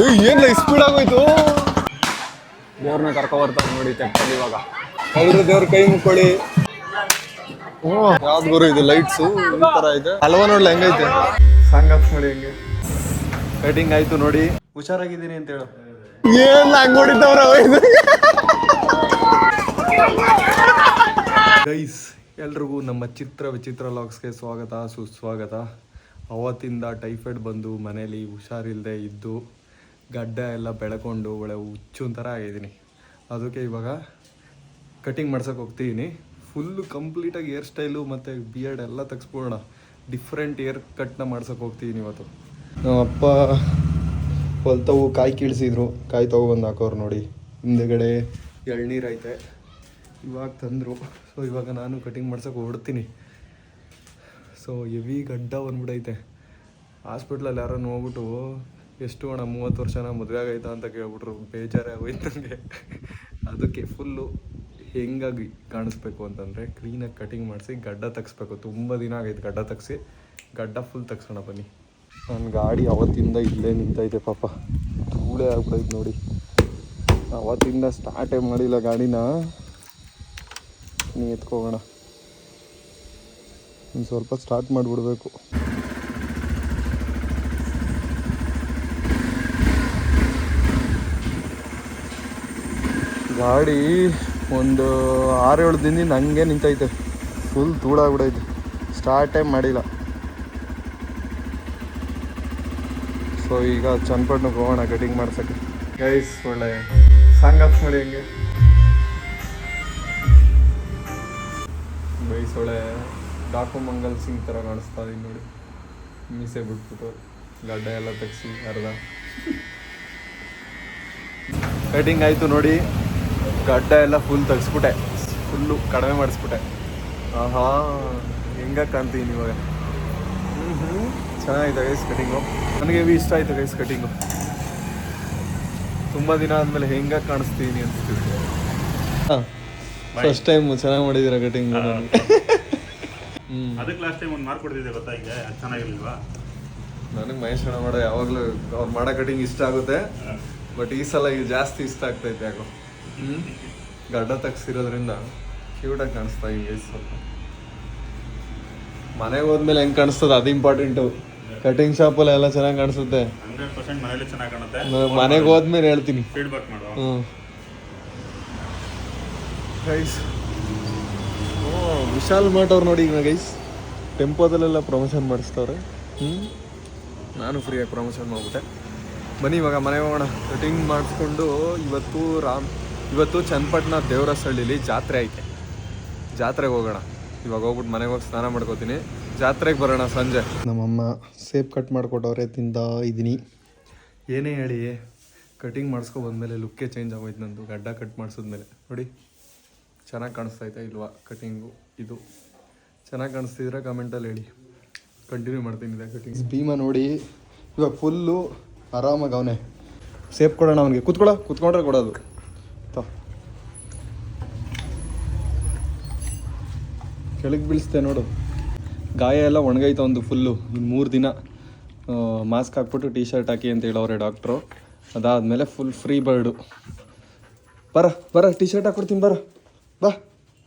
ಏನ್ ಸ್ಪೀಡ್ ಆಗೋಯ್ತು. ದೇವ್ರನ್ನ ಕರ್ಕೊ ಬರ್ತಾರೆ ನೋಡಿ ತೆಪ್ಪಲ್ಲಿ ಇವಾಗ. ಎಲ್ರು ದೇವ್ರ ಕೈ ಮುಕ್ಕೊಳ್ಳಿ. ಯಾವ್ದು ಗುರು ಇದು ಲೈಟ್ಸು ಈ ತರ ಇದೆ. ಹಲ್ವಾ ನೋಡ್ಲಿ ಹೆಂಗೈತೆ ಸಾಂಗ್ ಹಾಕ್ಸ್ ನೋಡಿ ಹೆಂಗೆ. ಕಟಿಂಗ್ ಆಯ್ತು ನೋಡಿ. ಹುಷಾರಾಗಿದ್ದೀನಿ ಅಂತ ಹೇಳು. ಏನ್ ಹಂಗ್ ಹೊಡಿತಾವ್ರ ಗೈಸ್, ಎಲ್ರಿಗೂ ನಮ್ಮ ಚಿತ್ರ ವಿಚಿತ್ರ ಲಾಗ್ಸ್ಗೆ ಸ್ವಾಗತ ಸುಸ್ವಾಗತ. ಅವತ್ತಿಂದ ಟೈಫಾಯ್ಡ್ ಬಂದು ಮನೇಲಿ ಹುಷಾರಿಲ್ಲದೆ ಇದ್ದು ಗಡ್ಡ ಎಲ್ಲ ಬೆಳ್ಕೊಂಡು ಒಳ್ಳೆ ಹುಚ್ಚು ಥರ ಆಗಿದ್ದೀನಿ. ಅದಕ್ಕೆ ಇವಾಗ ಕಟಿಂಗ್ ಮಾಡ್ಸೋಕೆ ಹೋಗ್ತಿದ್ದೀನಿ. ಫುಲ್ಲು ಕಂಪ್ಲೀಟಾಗಿ ಹೇರ್ ಸ್ಟೈಲು ಮತ್ತು ಬಿಯರ್ಡ್ ಎಲ್ಲ ತೆಗ್ಸ್ಬಿಡೋಣ. ಡಿಫ್ರೆಂಟ್ ಹೇರ್ ಕಟ್ನ ಮಾಡ್ಸೋಕೆ ಹೋಗ್ತಿದ್ದೀನಿ ಇವತ್ತು. ನಮ್ಮ ಅಪ್ಪ ಹೊಲ್ತವು ಕಾಯಿ ಕೀಳ್ಸಿದ್ರು, ಕಾಯಿ ತೊಗೊಬಂದು ಹಾಕೋರು ನೋಡಿ. ಹಿಂದೆಗಡೆ ಎಳ್ನೀರು ಐತೆ, ಇವಾಗ ತಂದರು. ಸೊ ಇವಾಗ ನಾನು ಕಟಿಂಗ್ ಮಾಡ್ಸೋಕೆ ಹೊಡ್ತೀನಿ. ಸೊ ಹೆವಿ ಗಡ್ಡ ಬಂದ್ಬಿಟ್ಟೈತೆ. ಹಾಸ್ಪಿಟ್ಲಲ್ಲಿ ಯಾರೋ ಹೋಗ್ಬಿಟ್ಟು ಎಷ್ಟು ಅಣ್ಣ 30 ವರ್ಷನ ಮದುವೆ ಆಗೈತಾ ಅಂತ ಕೇಳ್ಬಿಟ್ರು. ಬೇಜಾರೇ ಆಗೋಯ್ತು ನನಗೆ. ಅದಕ್ಕೆ ಫುಲ್ಲು ಹೆಂಗಾಗಿ ಕಾಣಿಸ್ಬೇಕು ಅಂತಂದರೆ ಕ್ಲೀನಾಗಿ ಕಟಿಂಗ್ ಮಾಡಿಸಿ ಗಡ್ಡ ತೆಗಿಸ್ಬೇಕು. ತುಂಬ ದಿನ ಆಗೈತೆ ಗಡ್ಡ ತೆಗ್ಸಿ. ಗಡ್ಡ ಫುಲ್ ತೆಗ್ಸೋಣ ಬನ್ನಿ. ನನ್ನ ಗಾಡಿ ಅವತ್ತಿಂದ ಇಲ್ಲೇ ನಿಂತೈತೆ ಪಾಪ, ಧೂಳೇ ಆಗ್ಬಿಡೈತೆ ನೋಡಿ. ಅವತ್ತಿಂದ ಸ್ಟಾರ್ಟೇ ಮಾಡಿಲ್ಲ ಗಾಡಿನ. ನೀ ಎತ್ಕೋಗೋಣ, ಇನ್ನು ಸ್ವಲ್ಪ ಸ್ಟಾರ್ಟ್ ಮಾಡಿಬಿಡ್ಬೇಕು. ಗಾಡಿ ಒಂದು 6-7 ದಿನದಿಂದ ಹಂಗೆ ನಿಂತೈತೆ. ಫುಲ್ ಧೂಳಾಗ್ಬಿಡೈತೆ, ಸ್ಟಾರ್ಟೇ ಮಾಡಿಲ್ಲ. ಸೊ ಈಗ ಚನ್ನಪಟ್ಟಣಕ್ಕೆ ಹೋಗೋಣ ಕಟಿಂಗ್ ಮಾಡ್ಸೋಕ್ಕೆ. ಗೈಸ್ ಒಳ್ಳೆ ಸಾಂಗ್ ಹಾಕ್ಸ್ ಮಾಡಿ ಹೆಂಗೆ. ಗೈಸ್ ಒಳ್ಳೆ ಡಾಕು ಮಂಗಲ್ ಸಿಂಗ್ ಥರ ಕಾಣಿಸ್ತಾ ಇದೀನಿ ನೋಡಿ. ಮೀಸೆ ಬಿಟ್ಬಿಟ್ಟು ಗಡ್ಡ ಎಲ್ಲ ತೆಗ್ಸಿ ಅರ್ಧ ಕಟಿಂಗ್ ಆಯಿತು ನೋಡಿ. ಗಡ್ಡ ಎಲ್ಲ ಫುಲ್ ತೆಗ್ಸ್ಬಿಟ್ಟೆ, ಫುಲ್ಲು ಕಡಿಮೆ ಮಾಡಿಸ್ಬಿಟ್ಟೆ. ಆಹಾ ಹೆಂಗೆ ಕಾಣ್ತೀನಿ ಇವಾಗ. ಚೆನ್ನಾಗಿದೆ ಗೈಸ್ ಕಟಿಂಗು. ನನಗೆ ಇಷ್ಟ ಆಯಿತು ಗೈಸ್ ಕಟಿಂಗು. ತುಂಬ ದಿನ ಆದಮೇಲೆ ಹೆಂಗೆ ಕಾಣಿಸ್ತೀನಿ ಅನಿಸ್ತಿದೆ. ಹಾಂ, ಫಸ್ಟ್ ಟೈಮ್ ಚೆನ್ನಾಗಿ ಮಾಡಿದ್ದೀರಾ ಕಟಿಂಗ್. ಅದಕ್ಕೆ ಲಾಸ್ಟ್ ಟೈಮ್ ಒಂದು ಮಾರ್ಕ್ ಕೊಡ್ತಿದ್ದೆ ಗೊತ್ತಾ, ಹಿಂಗೆ ಚೆನ್ನಾಗಿರ್ಲಿಲ್ವಾ? ನನಗೆ ಮಹೇಶ್ ಅಣ್ಣ ಮಾಡೋ ಯಾವಾಗಲೂ ಅವ್ರು ಮಾಡೋ ಕಟಿಂಗ್ ಇಷ್ಟ ಆಗುತ್ತೆ. ಬಟ್ ಈ ಸಲ ಇದು ಜಾಸ್ತಿ ಇಷ್ಟ ಆಗ್ತೈತೆ ಯಾಕೋ. ಗಡ್ಡ ತೆಗ್ಸಿರೋದ್ರಿಂದ ಕ್ಯೂಟಾಗಿ ಕಾಣಿಸ್ತಾ ಹಿಂಗೆ. ಸ್ವಲ್ಪ ಮನೆಗೆ ಹೋದ್ಮೇಲೆ ಹೆಂಗೆ ಕಾಣಿಸ್ತದೆ ಅದು ಇಂಪಾರ್ಟೆಂಟು. ಕಟಿಂಗ್ ಶಾಪಲ್ಲಿ ಎಲ್ಲ ಚೆನ್ನಾಗಿ ಕಾಣಿಸುತ್ತೆ. 100% ಮನೇಲಿ ಚೆನ್ನಾಗಿ ಕಾಣುತ್ತೆ. ಮನೆಗೆ ಹೋದ್ಮೇಲೆ ಹೇಳ್ತೀನಿ, ಫೀಡ್ಬ್ಯಾಕ್ ಮಾಡು. ಗೈಸ್ ವಿಶಾಲ್ ಮಾರ್ಟ್ ಅವ್ರು ನೋಡಿ ಈಗ ಗೈಸ್ ಟೆಂಪೋದಲ್ಲೆಲ್ಲ ಪ್ರಮೋಷನ್ ಮಾಡಿಸ್ತವ್ರೆ. ನಾನು ಫ್ರೀಯಾಗಿ ಪ್ರಮೋಷನ್ ಮಾಡಿಬಿಟ್ಟೆ. ಬನ್ನಿ ಇವಾಗ ಮನೆಗೆ ಹೋಗೋಣ ಕಟಿಂಗ್ ಮಾಡಿಸ್ಕೊಂಡು. ಇವತ್ತು ಚನ್ನಪಟ್ಟಣ ದೇವರಸಳ್ಳಿಲಿ ಜಾತ್ರೆ ಐತೆ, ಜಾತ್ರೆಗೆ ಹೋಗೋಣ. ಇವಾಗ ಹೋಗ್ಬಿಟ್ಟು ಮನೆಗೆ ಹೋಗಿ ಸ್ನಾನ ಮಾಡ್ಕೋತೀನಿ. ಜಾತ್ರೆಗೆ ಬರೋಣ ಸಂಜೆ. ನಮ್ಮಮ್ಮ ಸೇಬ್ ಕಟ್ ಮಾಡಿಕೊಟ್ಟವ್ರೆ, ತಿಂತಾ ಇದ್ದೀನಿ. ಏನೇ ಹೇಳಿ ಕಟಿಂಗ್ ಮಾಡಿಸ್ಕೊ ಬಂದಮೇಲೆ ಲುಕ್ಕೇ ಚೇಂಜ್ ಆಗೋಯ್ತು ನಂದು. ಗಡ್ಡ ಕಟ್ ಮಾಡಿಸಿದ್ಮೇಲೆ ನೋಡಿ ಚೆನ್ನಾಗಿ ಕಾಣಿಸ್ತೈತೆ ಇಲ್ವಾ ಕಟಿಂಗು. ಇದು ಚೆನ್ನಾಗಿ ಕಾಣಿಸ್ತಿದ್ರೆ ಕಮೆಂಟಲ್ಲಿ ಹೇಳಿ, ಕಂಟಿನ್ಯೂ ಮಾಡ್ತೀನಿ ಇದೆ ಕಟಿಂಗ್. ಭೀಮಾ ನೋಡಿ ಇವಾಗ ಫುಲ್ಲು ಆರಾಮಾಗಿ ಅವನೇ. ಸೇಬ್ ಕೊಡೋಣ ಅವನಿಗೆ. ಕುತ್ಕೊಂಡ್ರೆ ಕೊಡೋದು. ಕೆಳಗೆ ಬೀಳಿಸ್ತೆ ನೋಡು. ಗಾಯ ಎಲ್ಲ ಒಣಗೈತ ಒಂದು ಫುಲ್ಲು. ಇನ್ನು 3 ದಿನ ಮಾಸ್ಕ್ ಹಾಕ್ಬಿಟ್ಟು ಟೀ ಶರ್ಟ್ ಹಾಕಿ ಅಂತ ಹೇಳೋರೆ ಡಾಕ್ಟ್ರು. ಅದಾದಮೇಲೆ ಫುಲ್ ಫ್ರೀ ಬರ್ಡು. ಬರ ಟೀ ಶರ್ಟ್ ಹಾಕ್ಕೊಡ್ತೀನಿ ಬಾ.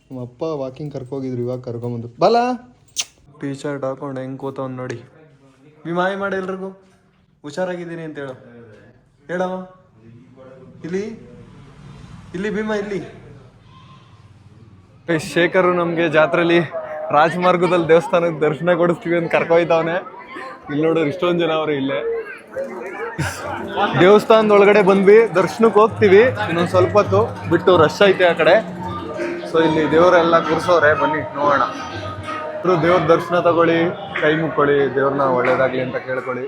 ನಮ್ಮ ಅಪ್ಪ ವಾಕಿಂಗ್ ಕರ್ಕೋಗಿದ್ರು, ಇವಾಗ ಕರ್ಕೊಂಬಂದು ಬಲ. ಟೀ ಶರ್ಟ್ ಹಾಕೊಂಡು ಹೆಂಗೆ ಕೂತವ್ನು ನೋಡಿ. ಮಾಯಿ ಮಾಡಿ ಎಲ್ರಿಗೂ ಹುಷಾರಾಗಿದ್ದೀನಿ ಅಂತ ಹೇಳವ. ಇಲ್ಲಿ ಭೀಮಾ ಇಲ್ಲಿ. ಶೇಖರು ನಮಗೆ ಜಾತ್ರೆಯಲ್ಲಿ ರಾಜಮಾರ್ಗದಲ್ಲಿ ದೇವಸ್ಥಾನಕ್ಕೆ ದರ್ಶನ ಕೊಡಿಸ್ತೀವಿ ಅಂತ ಕರ್ಕೊಯ್ತವನೆ. ಇಲ್ಲಿ ನೋಡೋರು ಇಷ್ಟೊಂದು ಜನ ಅವ್ರೆ ಇಲ್ಲೇ. ದೇವಸ್ಥಾನದ ಒಳಗಡೆ ಬಂದ್ವಿ, ದರ್ಶನಕ್ಕೆ ಹೋಗ್ತೀವಿ. ಇನ್ನೊಂದು ಸ್ವಲ್ಪ ಹೊತ್ತು ಬಿಟ್ಟು ರಶ್ ಐತೆ ಆ ಕಡೆ. ಸೊ ಇಲ್ಲಿ ದೇವರೆಲ್ಲ ಕೂರಿಸೋರೆ, ಬನ್ನಿ ನೋಡೋಣ. ದೇವ್ರ ದರ್ಶನ ತಗೊಳ್ಳಿ, ಕೈ ಮುಕ್ಕೊಳ್ಳಿ, ದೇವ್ರನ್ನ ಒಳ್ಳೇದಾಗ್ಲಿ ಅಂತ ಕೇಳ್ಕೊಳ್ಳಿ.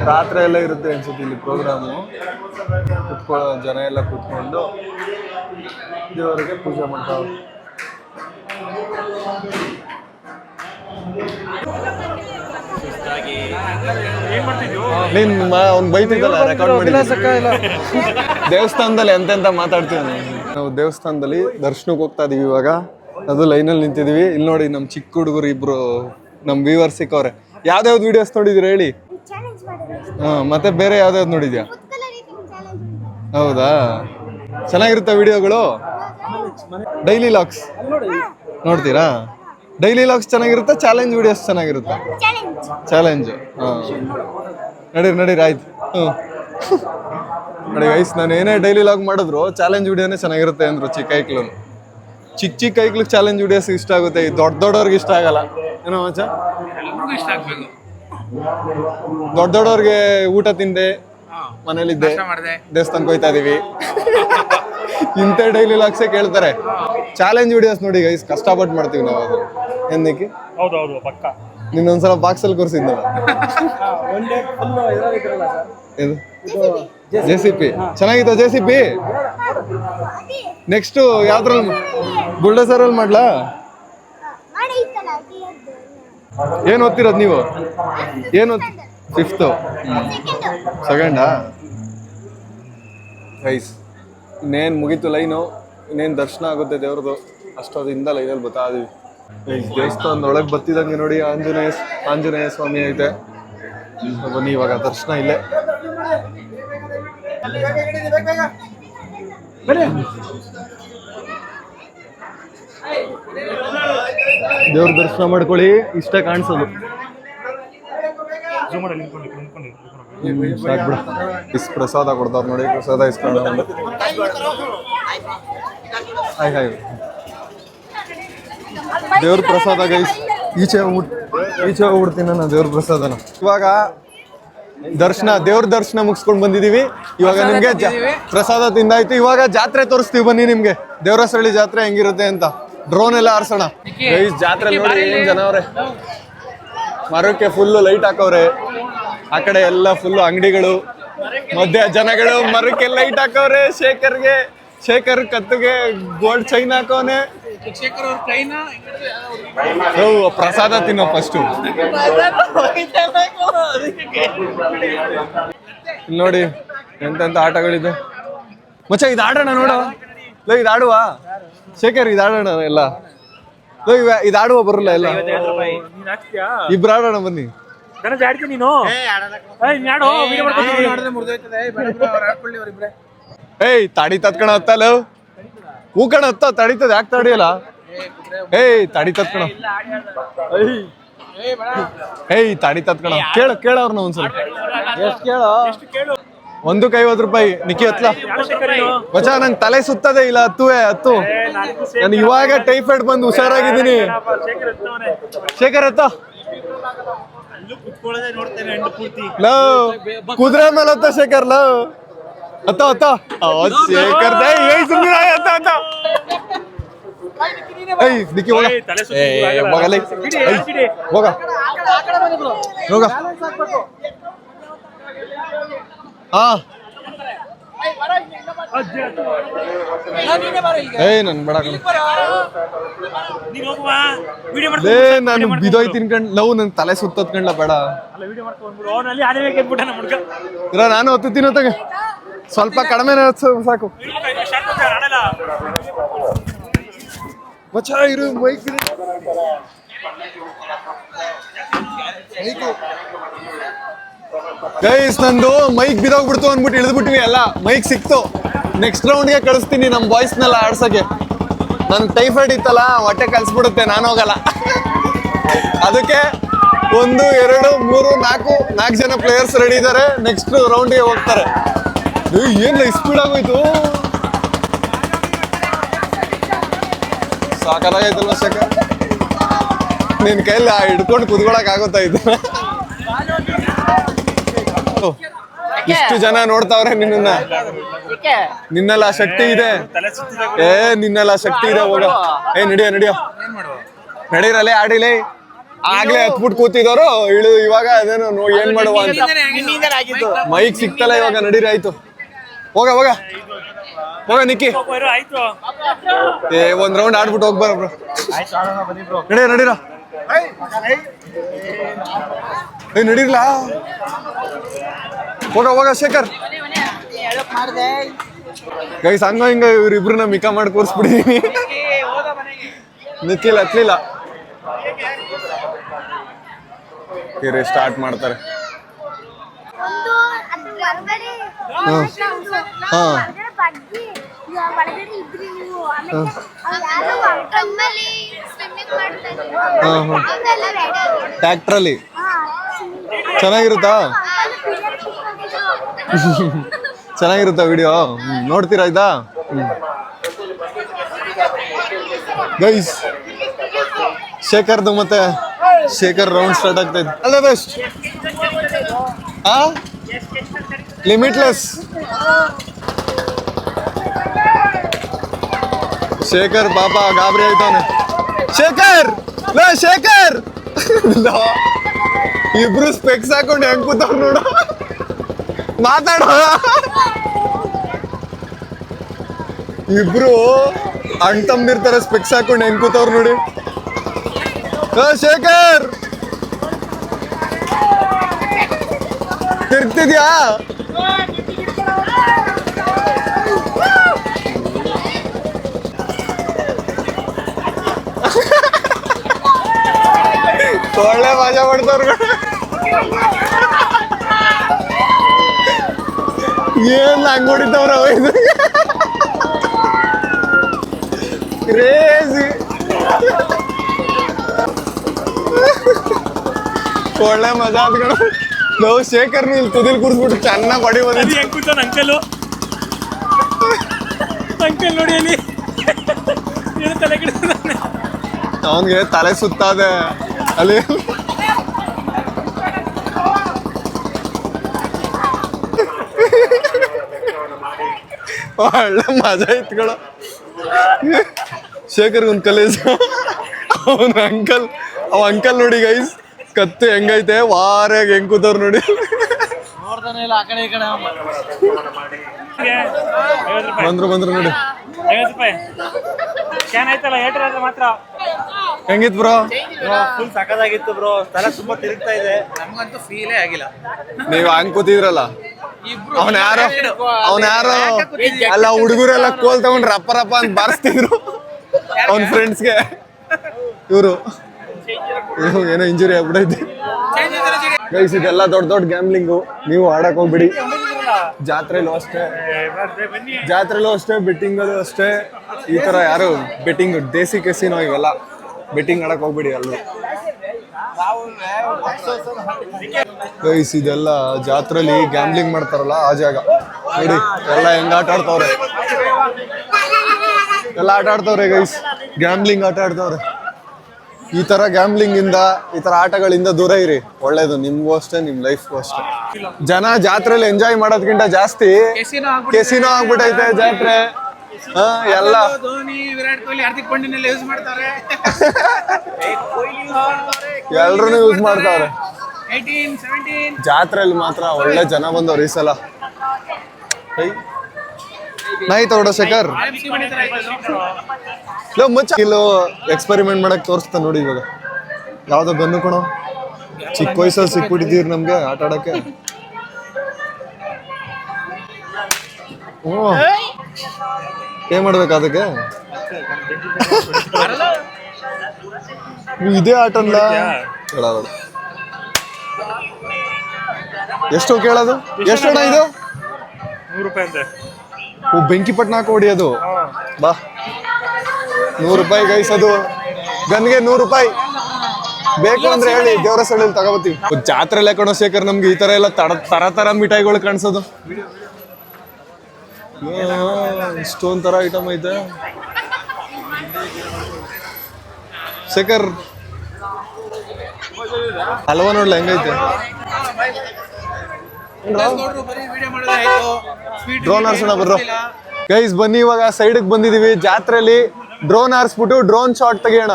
ರಾತ್ರಿ ಎಲ್ಲ ಇರುತ್ತೆ ಅನ್ಸುತ್ತೆ ಇಲ್ಲಿ ಪ್ರೋಗ್ರಾಮು. ಕುತ್ಕೊಳ್ಳೋ ಜನ ಎಲ್ಲ ಕೂತ್ಕೊಂಡು ದೇವರಿಗೆ ಪೂಜೆ ಮಾಡ್ತಾವೆ. ಅವ್ನು ಬೈತಿದ್ದಲ್ಲ ರೆಕಾರ್ಡ್ ಮಾಡಿ. ದೇವಸ್ಥಾನದಲ್ಲಿ ಎಂತೆಂತ ಮಾತಾಡ್ತೀವಿ ನಾವು. ದೇವಸ್ಥಾನದಲ್ಲಿ ದರ್ಶನಕ್ಕೆ ಹೋಗ್ತಾ ಇದೀವಿ ಇವಾಗ. ಅದು ಲೈನಲ್ಲಿ ನಿಂತಿದೀವಿ. ಇಲ್ಲಿ ನೋಡಿ ನಮ್ಮ ಚಿಕ್ಕ ಹುಡುಗರು ಇಬ್ರು ನಮ್ಮ ವ್ಯೂವರ್ಸ್ ಸಿಕ್ಕವ್ರೆ. ಯಾವ್ದಾವ್ದು ವಿಡಿಯೋಸ್ ನೋಡಿದಿರ ಹೇಳಿ. ಮತ್ತೆ ಬೇರೆ ಯಾವ್ದಾವ್ದು ನೋಡಿದ್ಯಾ? ಹೌದಾ, ಚೆನ್ನಾಗಿರುತ್ತೆ ವಿಡಿಯೋಗಳು. ಡೈಲಿ ಲಾಗ್ಸ್ ನೋಡ್ತೀರಾ? ಡೈಲಿ ಲಾಗ್ಸ್ ಚೆನ್ನಾಗಿರುತ್ತೆ, ಚಾಲೆಂಜ್ ವಿಡಿಯೋಸ್ ಚೆನ್ನಾಗಿರುತ್ತೆ? ಚಾಲೆಂಜ್. ನಡೀರಿ ಆಯ್ತು. ನೋಡಿ ಗೈಸ್, ನಾನು ಏನೇ ಡೈಲಿ ಲಾಗ್ ಮಾಡಿದ್ರು ಚಾಲೆಂಜ್ ವಿಡಿಯೋನೇ ಚೆನ್ನಾಗಿರುತ್ತೆ ಅಂದ್ರು ಚಿಕ್ಕ ಐಕ್ಳಿಗೆ ಚಾಲೆಂಜ್ ವಿಡಿಯೋಸ್ ಇಷ್ಟ ಆಗುತ್ತೆ, ದೊಡ್ಡವ್ರಿಗೆ ಇಷ್ಟ ಆಗಲ್ಲ ಏನೋ ಮಚ್ಚ? ದೊಡ್ಡವ್ರಿಗೆ ಊಟ ತಿಂದೆ, ಮನೇಲಿದ್ದೆ, ದೇವಸ್ಥಾನಕ್ಕೆ ಹೋಯ್ತಾ ಇದೀವಿ ಇಂಥ ಡೈಲಿ ಲಾಗ್ಸೇ ಕೇಳ್ತಾರೆ. ಚಾಲೆಂಜ್ ವಿಡಿಯೋಸ್ ನೋಡಿ ಗೈಸ್, ಕಷ್ಟಪಟ್ಟು ಮಾಡ್ತೀವಿ ನಾವು. ಅದು ಏನಕ್ಕೆ ನಿನ್ನೊಂದ್ಸಲ ಬಾಕ್ಸಲ್ಲಿ ಕೂರಿಸಿದ್ದ JCP ಚೆನ್ನಾಗಿತ್ತು. JCP ನೆಕ್ಸ್ಟ್ ಯಾವ್ದ್ರಲ್ಲಿ? ಬುಲ್ಡೋಸರ್ ಅಲ್ಲಿ ಮಾಡ್ಲಾ? ಏನ್ ಓದ್ತಿರೋದು ನೀವು? ಏನು 5th ಸೆಕೆಂಡಾ? ಗೈಸ್ ಇನ್ನೇನು ಮುಗೀತು ಲೈನು, ಇನ್ನೇನು ದರ್ಶನ ಆಗುತ್ತೆ ದೇವ್ರದ್ದು. ಅಷ್ಟೊಂದಿಂದ ಲೈನಲ್ಲಿ ಬರ್ತಾ ಇದೀವಿ. ದೇವಸ್ಥಾನದೊಳಗೆ ಬರ್ತಿದಂಗೆ ನೋಡಿ ಆಂಜನೇಯ ಸ್ವಾಮಿ ಐತೆ. ಬನ್ನಿ ಇವಾಗ ದರ್ಶನ ಇಲ್ಲೇ. ದೇವ್ರ ದರ್ಶನ ಮಾಡ್ಕೊಳ್ಳಿ, ಇಷ್ಟ ಕಾಣಿಸೋದು ಸಾಕ್ಬಿಡ. ಪ್ರಸಾದ ಕೊಡ್ತಾರ ನೋಡಿ, ಪ್ರಸಾದ ಇಸ್ಕೊಂಡು ದೇವ್ರ ಪ್ರಸಾದ ಗೈಸ್. ಈಚೆ ಹೋಗ್ಬಿಡ್ತೀನಿ ನಾನು ದೇವ್ರ ಪ್ರಸಾದನ. ಇವಾಗ ದೇವ್ರ ದರ್ಶನ ಮುಗಿಸ್ಕೊಂಡು ಬಂದಿದೀವಿ. ಇವಾಗ ನಿಮ್ಗೆ ಪ್ರಸಾದ ತಿಂದಾಯ್ತು. ಇವಾಗ ಜಾತ್ರೆ ತೋರಿಸ್ತೀವಿ ಬನ್ನಿ ನಿಮ್ಗೆ, ದೇವರಸಳ್ಳಿ ಜಾತ್ರೆ ಹೆಂಗಿರುತ್ತೆ ಅಂತ. ಡ್ರೋನ್ ಎಲ್ಲ ಆರ್ಸೋಣ ಗೈಸ್. ಜಾತ್ರೆ ನೋಡಿ ಏನ್ ಜನ ಅವ್ರೆ, ಮರಕ್ಕೆ ಫುಲ್ಲು ಲೈಟ್ ಹಾಕವ್ರೆ. ಆ ಕಡೆ ಎಲ್ಲ ಫುಲ್ಲು ಅಂಗಡಿಗಳು, ಮಧ್ಯ ಜನಗಳು. ಮರಕ್ಕೆ ಲೈಟ್ ಹಾಕವ್ರೆ. ಶೇಖರ್ ಕತ್ತಿಗೆ ಗೋಲ್ಡ್ ಚೈನ್ ಹಾಕವನೆ. ಪ್ರಸಾದ ತಿನ್ನೋ ಫಸ್ಟ್ ನೋಡಿ ಎಂತೆಂತ ಆಟಗಳಿದೆ ಮಚ್ಚ. ಇದು ಆಡೋಣ ನೋಡು, ಇದು ಆಡುವ ಶೇಖರ್, ಇದು ಆಡೋಣ ಎಲ್ಲ. ಇದು ಆಡುವ ಬರಲ್ಲ ಎಲ್ಲ, ಇಬ್ರು ಆಡೋಣ ಬನ್ನಿ. ಏಯ್ ತಾಡಿ ತತ್ಕಣ ಹತ್ತಲ್ಲ, ಹೂಕಣ ಹತ್ತ ತಡಿತದ, ಯಾಕೆ ತಡಿಯಲ್ಲ? ಏಯ್ ತಾಡಿ ತತ್ಕಣ, ಏಯ್ ತಾಡಿ ತತ್ಕಣ. ಕೇಳವ್ರನ್ನ ಒಂದ್ಸಲ ಎಷ್ಟು ಕೇಳ. 150 ರೂಪಾಯಿ ನಿಕ್ಕಿ ಹತ್ಲ ಮಚ. ನಂಗೆ ತಲೆ ಸುತ್ತದೆ ಇಲ್ಲ, ಹತ್ತು. ನಾನು ಇವಾಗ ಟೈಫಾಯ್ಡ್ ಬಂದು ಹುಷಾರಾಗಿದ್ದೀನಿ. ಶೇಖರ್ ಹತ್ತ, ಕುದುರೆ ಮೇಲೆ ಹತ್ತ ಶೇಖರ್. ಹತ್ತ ಶೇಖರ್ ನಿಕ್ಕಿ ಹೋಗ ಹಾ. ನನ್ ಬೇಡ, ನಾನು ಬಿದೋಯ್ತೀನಿ ಲವ್, ನನ್ ತಲೆ ಸುತ್ತದ್ ಕಂಡ್ಲ ಬೇಡ. ನಾನು ಹೊತ್ತಿನ ಹೊತ್ತಾಗ ಸ್ವಲ್ಪ ಕಡಿಮೆ ಸಾಕು ಮಚ್ಚ. ಇರು ಮೈಕ್ ಗೈಸ್, ನಂದು ಮೈಕ್ ಬಿದೋಗ್ಬಿಡ್ತು ಅಂದ್ಬಿಟ್ಟು ಇಳಿದ್ಬಿಟ್ವಿ ಎಲ್ಲ. ಮೈಕ್ ಸಿಕ್ತು, ನೆಕ್ಸ್ಟ್ ರೌಂಡ್ಗೆ ಕಳಿಸ್ತೀನಿ ನಮ್ಮ ಬಾಯ್ಸ್ನೆಲ್ಲ ಆಡ್ಸಕ್ಕೆ. ನನ್ ಟೈಫಾಯ್ಡ್ ಇತ್ತಲ್ಲ, ಹೊಟ್ಟೆ ಕಲ್ಸ್ಬಿಡುತ್ತೆ, ನಾನು ಹೋಗಲ್ಲ. ಅದಕ್ಕೆ 1, 2, 3, 4 ಜನ ಪ್ಲೇಯರ್ಸ್ ರೆಡಿ ಇದ್ದಾರೆ. ನೆಕ್ಸ್ಟ್ ರೌಂಡ್ಗೆ ಹೋಗ್ತಾರೆ. ಏನ್ ಸ್ಪೀಡ್ ಆಗೋಯ್ತು, ಸಾಕಾಗೈತಲ್ವ ಶೇಖರ್? ನಿನ್ ಕೈಲಿ ಹಿಡ್ಕೊಂಡು ಕುದ್ಕೊಳಕ್ ಆಗುತ್ತಾ ಇದು? ಇಷ್ಟು ಜನ ನೋಡ್ತಾವ್ರೆ ನಿನ್ನೆಲ್ಲ ಶಕ್ತಿ ಇದೆ. ನಿನ್ನೆಲ್ಲ ಶಕ್ತಿ ಇದೆ. ಹೋಗ ನಡಿಯೋ ನಡೀರಲ್ಲೇ ಆಡಿಲೇ. ಆಗ್ಲೇ ಹತ್ಬಿಟ್ಟು ಕೂತಿದವರು ಇವಾಗ ಅದೇನು ಏನ್ ಮಾಡುವ ಅಂತ. ಮೈಕ್ ಸಿಕ್ತಲ್ಲ ಇವಾಗ, ನಡೀರಿ ಆಯ್ತು. ಹೋಗ ನಿಕ್ಕಿ, ಒಂದ್ ರೌಂಡ್ ಆಡ್ಬಿಟ್ಟು ಹೋಗ್ಬಾರ ಬ್ರೋ. ನಡೀರ ನಡೀರ್ಲ. ಹೋಗ ಶೇಖರ್. ಗೈಸ್ ಹಂಗ ಹಿಂಗ ಇವ್ರಿಬ್ರನ್ನ ಮಿಕ್ಕ ಮಾಡಿ ಕೂರ್ಸ್ಬಿಟ್ಟಿದೀನಿ. ಹತ್ಲಿಲ್ಲ. ಸ್ಟಾರ್ಟ್ ಮಾಡ್ತಾರೆ. 1 ಟ್ಯಾಕ್ಟ್ರಲ್ಲಿ ಚೆನ್ನಾಗಿರುತ್ತಾ? ಚೆನ್ನಾಗಿರುತ್ತಾ ವಿಡಿಯೋ? ನೋಡ್ತೀರಾ ಇದಾ? ಗೈಸ್, ಶೇಖರ್ದು ಮತ್ತೆ ಶೇಖರ್ ರೌಂಡ್ ಸ್ಟಾರ್ಟ್ ಆಗ್ತಾ ಇದೆ. ಅಲ್ಲ ಬೆಸ್ಟ್ ಲಿಮಿಟ್ಲೆಸ್. ಶೇಖರ್ ಪಾಪ ಗಾಬರಿ ಆಯ್ತಾನೆ. ಶೇಖರ್ ಶೇಖರ್ ಇಬ್ರು ಸ್ಪೆಕ್ಸ್ ಹಾಕೊಂಡು ಹೆಂಗ್ ಕೂತವ್ರು ನೋಡು. ಮಾತಾಡೋ. ಇಬ್ರು ಅಣ್ಣ ತಮ್ಮದಿರ್ತಾರೆ, ಸ್ಪೆಕ್ಸ್ ಹಾಕೊಂಡು ಹೆಂಗ್ ಕೂತವ್ರು ನೋಡಿ. ಶೇಖರ್ ತಿರ್ಗ್ತಿದ್ಯಾ? ಒಳ್ಳೆ ಮಜಾ ಮಾಡ್ತವ್ರ. ಏನ್ ಹಂಗ್ ಹೊಡಿತವ್ರ ಕ್ರೇಜಿ. ಒಳ್ಳೆ ಮಜಾ ಆದ್ಗಳು. ನಾವು ಶೇಖರ್ನ ಇಲ್ಲಿ ತುದಿಲ್ ಕೂರಿಸ್ಬಿಟ್ಟು ಚೆನ್ನಾಗಿ ಹೊಡಿ ಬಂದಿದ್ವಿ. ಹೆಂಗ್ ಕೂತಾನ ಅಂಕಲ್ ನೋಡಿ ಅಲ್ಲಿ ತಲೆ ಅವನ್ಗೆ ತಲೆ ಸುತ್ತಾದೆ ಅಲ್ಲಿ. ಒಳ್ಳೆ ಮಜಾ ಇತ್ಗಳು. ಶೇಖರ್ ಒಂದ್ ಕಲೇಜ್ ಅವನ ಅಂಕಲ್, ಅಂಕಲ್ ನೋಡಿ ಗೈಸ್ ಕತ್ತು ಹೆಂಗೈತೆ, ವಾರಾಗ ಹೆಂಗ್ ಕೂತವ್ರು ನೋಡಿ. ಬಂದ್ರು ನೋಡಿ. 50 ರೂಪಾಯಿ ಕ್ಯಾನ್ ಆಯ್ತಲ್ಲ, ಮಾತ್ರ ಹೆಂಗಿತ್ ಬ್ರೋ? ಫುಲ್ ಸಖತ್ತಾಗಿತ್ತು ಬ್ರೋ. ತಲೆ ತುಂಬಾ ತಿರುಗ್ತಾ ಇದೆ. ನಮ್ಗಂತೂ ಫೀಲೇ ಆಗಿಲ್ಲ. ನೀವ್ ಹಂಗ್ ಕೂತಿದ್ರಲ್ಲ, ಅವನ್ ಯಾರೋ ಅಲ್ಲ, ಹುಡುಗರೆಲ್ಲ ಕೋಲ್ ತಗೊಂಡ್ ರಪ್ಪ ರಪ್ಪ ಅಂತ ಬಾರಿಸ್ತಿದ್ರು ಅವನ್ ಫ್ರೆಂಡ್ಸ್ಗೆ. ಇವರು ಏನೋ ಇಂಜುರಿ ಆಗ್ಬಿಟ್ಟೈತೆ ಗೈಸ್. ಇದೆಲ್ಲ ದೊಡ್ಡ ದೊಡ್ಡ ಗ್ಯಾಮ್ಲಿಂಗು, ನೀವು ಆಡಕ್ ಹೋಗ್ಬಿಡಿ. ಜಾತ್ರೆಲೂ ಅಷ್ಟೇ, ಬೆಟ್ಟಿಂಗಲ್ಲೂ ಅಷ್ಟೇ. ಈ ತರ ಯಾರು ಬೆಟ್ಟಿಂಗ್, ದೇಸಿ ಕೆಸಿನೋ ಇವೆಲ್ಲ ಬೆಟ್ಟಿಂಗ್ ಆಡಕ್ ಹೋಗ್ಬಿಡಿ ಅಲ್ಲೂ ಗೈಸ್. ಇದೆಲ್ಲ ಜಾತ್ರೆಲಿ ಗ್ಯಾಮ್ಲಿಂಗ್ ಮಾಡ್ತಾರಲ್ಲ ಆ ಜಾಗ ನೋಡಿ. ಎಲ್ಲ ಹೆಂಗ ಆಟ ಆಡ್ತವ್ರೆ, ಎಲ್ಲ ಆಟ ಆಡ್ತವ್ರೆ ಗೈಸ್. ಗ್ಯಾಮ್ಲಿಂಗ್ ಆಟ ಆಡ್ತವ್ರೆ. ಈ ತರ ಗ್ಯಾಮ್ಲಿಂಗ್ ಇಂದ, ಈ ತರ ಆಟಗಳಿಂದ ದೂರ ಇರಿ, ಒಳ್ಳೇದು ನಿಮ್ಗೂ ಅಷ್ಟೇ, ನಿಮ್ ಲೈಫ್ಗೂ ಅಷ್ಟೇ. ಜನ ಜಾತ್ರೆಲಿ ಎಂಜಾಯ್ ಮಾಡೋದ್ಕಿಂತ ಜಾಸ್ತಿ ಕೆಸಿನೋ ಆಗ್ಬಿಟ್ಟೈತೆ ಜಾತ್ರೆ. ಎಲ್ಲ ವಿರಾಟ್ ಕೊಹ್ಲಿ, ಹಾರ್ದಿಕ್ ಪಾಂಡ್ಯನೆಲ್ಲ ಯೂಸ್ ಮಾಡ್ತಾರೆ. ಎಲ್ರು ಯೂಸ್ ಮಾಡ್ತಾವ್ರೆ. ಜಾತ್ರೆಯಲ್ಲಿ ಮಾತ್ರ ಒಳ್ಳೆ ಜನ ಬಂದವ್ರು ಈ ಸಲ. ನೈ ತಗೊಡ ಶೇಖರ್ ಮುಚ್ಚ ಕಿಲೋ ಎಕ್ಸ್ಪೆರಿಮೆಂಟ್ ಮಾಡಕ್ ತೋರಿಸ್ತಾ ನೋಡಿ. ಇವಾಗ ಯಾವ್ದೋ ಗನ್ನು ಕಣೋ, ಚಿಕ್ಕ ವಯಸ್ಸಲ್ಲಿ ಸಿಕ್ಬಿಟ್ಟಿದ್ದೀರಿ ನಮ್ಗೆ ಆಟ ಆಡಕ್ಕೆ. ಏನ್ ಮಾಡ್ಬೇಕು ಅದಕ್ಕೆ? ಇದೇ ಆಟಲ್ಲ ಹೇಳೋದು. ಎಷ್ಟು ಕೇಳೋದು? ಎಷ್ಟಣ್ಣ ಇದು? 100 ರೂಪಾಯಿ ಅಂತೆ. ಬೆಂಕಿ ಪಟ್ನ ಹಾಕಿ ಹೊಡಿಯೋದು. ಬಾ, 100 ರೂಪಾಯಿ ಗೈಸ್. ಅದು ಗನ್ಗೆ 100 ರೂಪಾಯಿ. ಬೇಕು ಅಂದ್ರೆ ಹೇಳಿ, ದೇವರ ಸ್ಥಳದಲ್ಲಿ ತಗೋಬತ್ತೀವಿ. ಜಾತ್ರೆಲ್ಲ ಕಣೋ ಶೇಖರ್, ನಮ್ಗೆ ಈ ತರ ಎಲ್ಲ ತರ ಮಿಠಾಯಿಗಳು ಕಾಣಿಸೋದು. ಇಷ್ಟೊಂದ್ ತರ ಐಟಮ್ ಐತೆ ಶೇಖರ್. ಹಲ್ವಾ ನೋಡ್ಲ ಹೆಂಗೈತೆ. ಡ್ರೋನ್ ಹಾರ್ಸೋಣ ಬರ್ರೋ ಗೈಸ್. ಬನ್ನಿ, ಇವಾಗ ಸೈಡ್ಗೆ ಬಂದಿದೀವಿ. ಜಾತ್ರೆಲಿ ಡ್ರೋನ್ ಹಾರಿಸ್ಬಿಟ್ಟು ಡ್ರೋನ್ ಶಾಟ್ ತೆಗಿಯೋಣ.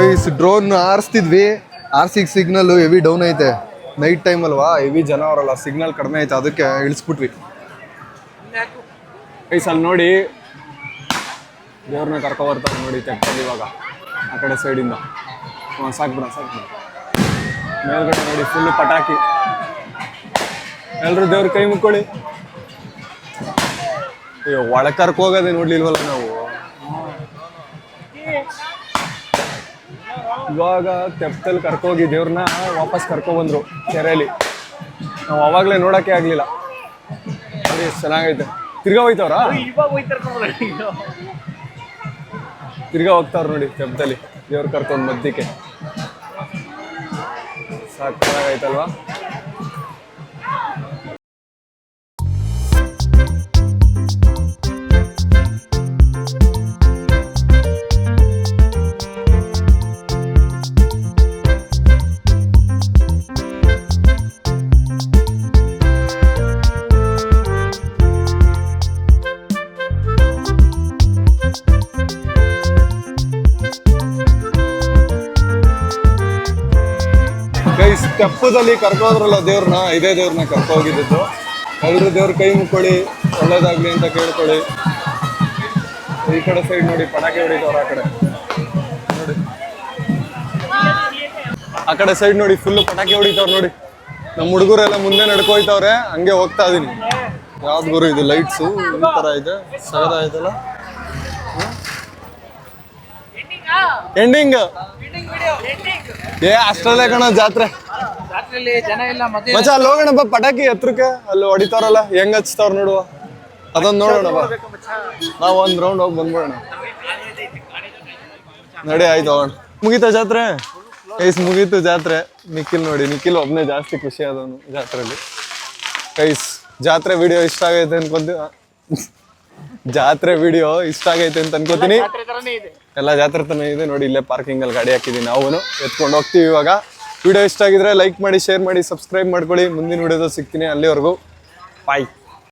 ಗೈಸ್ ಡ್ರೋನ್ ಆರಿಸ್ತಿದ್ವಿ, ಸಿಗ್ನಲ್ ಹೆವಿ ಡೌನ್ ಐತೆ, ನೈಟ್ ಟೈಮ್ ಅಲ್ವಾ, ಹೆವಿ ಜನ ಅವರಲ್ಲ, ಸಿಗ್ನಲ್ ಕಡಿಮೆ ಐತೆ, ಅದಕ್ಕೆ ಇಳಿಸ್ಬಿಟ್ವಿ. ಗೈಸ್ ಅಲ್ಲಿ ನೋಡಿ ದೇವ್ರನ್ನ ಕರ್ಕೊ ಬರ್ತಾರೆ ನೋಡಿ ತೆಗ್ತಲ್ಲಿ ಇವಾಗ ಆ ಕಡೆ ಸೈಡಿಂದ. ಸಾಕ್ಬಿಡ ಮೇಲ್ಗಡೆ ನೋಡಿ ಫುಲ್ ಪಟಾಕಿ. ಎಲ್ರು ದೇವ್ರ ಕೈ ಮುಕ್ಕೊಳ್ಳಿ. ಅಯ್ಯೋ ಒಳಗೆ ಕರ್ಕೊ ಹೋಗೋದೇ ನೋಡ್ಲಿಲ್ವಲ್ಲ ನಾವು. ಇವಾಗ ತೆಪ್ಪದಲ್ಲಿ ಕರ್ಕೋಗಿ ದೇವ್ರನ್ನ ವಾಪಸ್ ಕರ್ಕೊಬಂದ್ರು ಕೆರೆಯಲ್ಲಿ. ನಾವು ಅವಾಗಲೇ ನೋಡೋಕ್ಕೆ ಆಗಲಿಲ್ಲ. ನೋಡಿ ಎಷ್ಟು ಚೆನ್ನಾಗೈತೆ. ತಿರ್ಗಾ ಹೋಯ್ತವ್ರ, ತಿರ್ಗಾ ಹೋಗ್ತಾವ್ರ ನೋಡಿ ತೆಪ್ಪದಲ್ಲಿ ದೇವ್ರು ಕರ್ಕೊಂಡು ಮಧ್ಯಕ್ಕೆ. ಸಾಕಾಗೈತಲ್ವಾ. ಗೈಸ್ ತೆಪ್ಪದಲ್ಲಿ ಕರ್ಕೋದ್ರಲ್ಲ ದೇವ್ರನ್ನ, ಇದೇ ದೇವ್ರನ್ನ ಕರ್ಕೊ ಹೋಗಿದ್ದು. ಎಲ್ರು ದೇವ್ರ ಕೈ ಮುಕ್ಕೊಳ್ಳಿ, ಒಳ್ಳೇದಾಗ್ಲಿ ಅಂತ ಕೇಳ್ಕೊಳ್ಳಿ. ಈ ಕಡೆ ಸೈಡ್ ನೋಡಿ ಪಟಾಕಿ ಹೊಡಿತವ್ರ, ಆ ಕಡೆ ನೋಡಿ, ಆ ಕಡೆ ಸೈಡ್ ನೋಡಿ ಫುಲ್ ಪಟಾಕಿ ಹೊಡಿತವ್ರ ನೋಡಿ. ನಮ್ಮ ಹುಡುಗರೆಲ್ಲ ಮುಂದೆ ನಡ್ಕೋಯ್ತವ್ರೆ, ಹಂಗೆ ಹೋಗ್ತಾ ಇದೀನಿ. ಯಾವ್ದು ಗುರು ಇದು ಲೈಟ್ಸು ಈ ತರ ಇದೆ, ಸಗದ ಆಯ್ತಲ್ಲ. ಎಂಡಿಂಗ್ ಅಷ್ಟರಲ್ಲೇ ಕಣ ಜಾತ್ರೆ. ಮಚ್ಚ ಅಲ್ಲಿ ಹೋಗೋಣ ಬಾ, ಪಟಾಕಿ ಹತ್ರಕ್ಕೆ ಅಲ್ಲಿ ಹೊಡಿತಾರಲ್ಲ, ಹೆಂಗ್ ಹಚ್ತಾವ್ರ ನೋಡುವ, ಅದೊಂದು ನೋಡೋಣ ಬಾ. ನಾವ್ ಒಂದ್ ರೌಂಡ್ ಹೋಗಿ ಬಂದ್ಬಿಡೋಣ. ನಡಿ ಆಯ್ತು ಹೋಗೋಣ. ಮುಗೀತಾ ಜಾತ್ರೆ? ಕೈಸ್ ಮುಗೀತು ಜಾತ್ರೆ. ನಿಖಿಲ್ ನೋಡಿ, ನಿಖಿಲ್ ಒಬ್ನೇ ಜಾಸ್ತಿ ಖುಷಿ ಆದವನು ಜಾತ್ರೆಯಲ್ಲಿ. ಕೈಸ್ ಜಾತ್ರೆ ವಿಡಿಯೋ ಇಷ್ಟ ಆಗೈತೆ ಅನ್ಕೊಂತೀನಿ. ಜಾತ್ರೆ ವಿಡಿಯೋ ಇಷ್ಟ ಆಗೈತೆ ಅಂತ ಅನ್ಕೋತೀನಿ. ಎಲ್ಲ ಜಾತ್ರೆ ತನ ಇದೆ ನೋಡಿ, ಇಲ್ಲೇ ಪಾರ್ಕಿಂಗ್ ಅಲ್ಲಿ ಗಾಡಿ ಹಾಕಿದೀನಿ, ನಾವು ಎತ್ಕೊಂಡು ಹೋಗ್ತೀವಿ ಇವಾಗ. ವಿಡಿಯೋ ಇಷ್ಟ ಆಗಿದ್ರೆ ಲೈಕ್ ಮಾಡಿ, ಶೇರ್ ಮಾಡಿ, ಸಬ್ಸ್ಕ್ರೈಬ್ ಮಾಡ್ಕೊಳ್ಳಿ. ಮುಂದಿನ ವಿಡಿಯೋದಲ್ಲಿ ಸಿಗ್ತೀನಿ. ಅಲ್ಲಿವರೆಗೂ ಬಾಯ್.